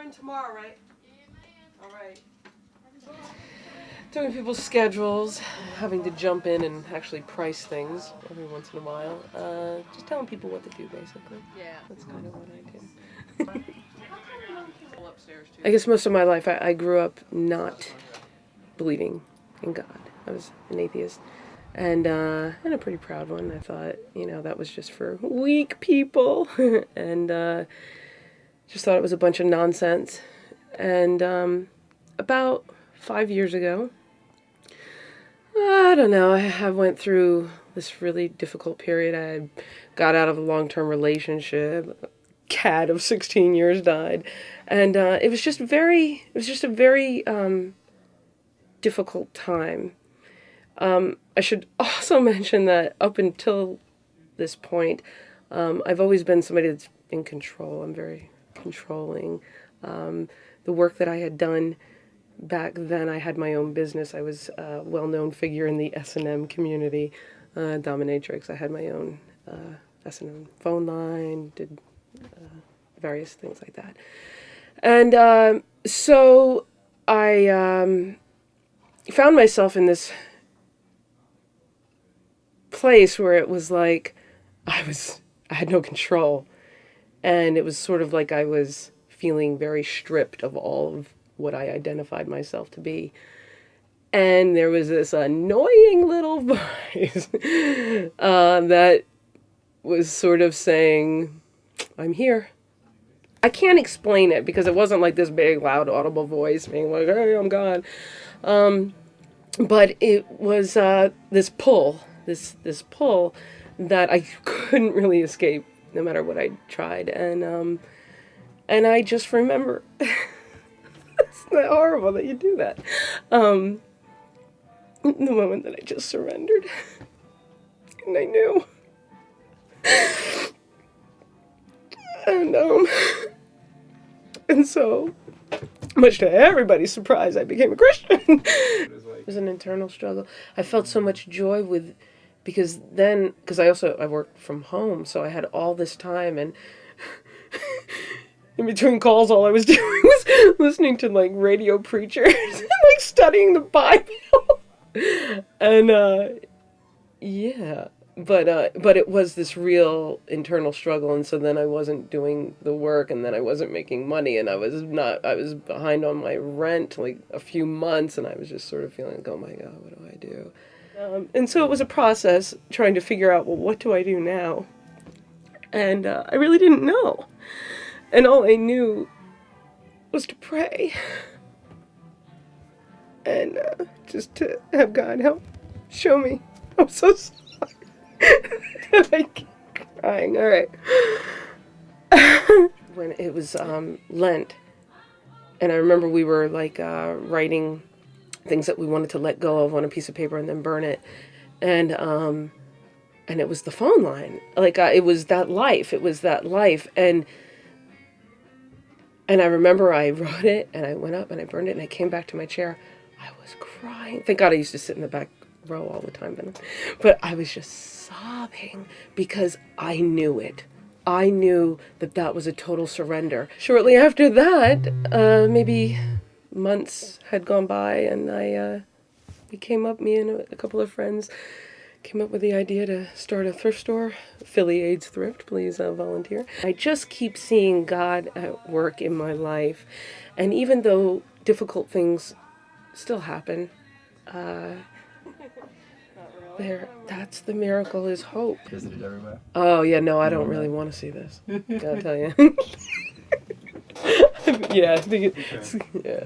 in tomorrow, right? All right. Doing people's schedules, having to jump in and actually price things every once in a while. Just telling people what to do, basically. Yeah. That's kind of what I do. I guess most of my life I grew up not believing in God. I was an atheist. And a pretty proud one. I thought, that was just for weak people. And just thought it was a bunch of nonsense. And about 5 years ago, I don't know, I went through this really difficult period. I got out of a long-term relationship. A cat of 16 years died. And it was just a very difficult time. I should also mention that up until this point, I've always been somebody that's in control. I'm very controlling. The work that I had done back then, I had my own business. I was a well-known figure in the S&M community, dominatrix. I had my own S&M phone line, did various things like that. And so I found myself in this place where it was like I had no control, and it was sort of like I was feeling very stripped of all of what I identified myself to be. And there was this annoying little voice that was sort of saying, I'm here. I can't explain it because it wasn't like this big, loud, audible voice being like, hey, I'm God. But it was this pull that I couldn't really escape no matter what I tried. And I just remember, it's not horrible that you do that. The moment that I just surrendered. And I knew. And so, much to everybody's surprise, I became a Christian. It was an internal struggle. I felt so much joy because I worked from home, so I had all this time, and in between calls, all I was doing was listening to like radio preachers and like studying the Bible. And yeah, but it was this real internal struggle, and so then I wasn't doing the work, and then I wasn't making money, and I was behind on my rent like a few months, and I was just sort of feeling like, oh my God, what do I do? And so it was a process trying to figure out, well, what do I do now? And I really didn't know. And all I knew was to pray. And just to have God help show me. I'm so sorry. I keep crying. All right. When it was Lent, and I remember we were like writing things that we wanted to let go of on a piece of paper and then burn it. And it was the phone line. Like it was that life. It was that life. And I remember I wrote it, and I went up and I burned it, and I came back to my chair. I was crying. Thank God I used to sit in the back row all the time. But I was just sobbing because I knew it. I knew that was a total surrender. Shortly after that, maybe months had gone by, and me and a couple of friends came up with the idea to start a thrift store, Philly AIDS Thrift. Please volunteer. I just keep seeing God at work in my life, and even though difficult things still happen, that's the miracle, is hope. Visited everywhere? Oh yeah, no, I don't really want to see this. Gotta tell you. Yeah, I think yeah.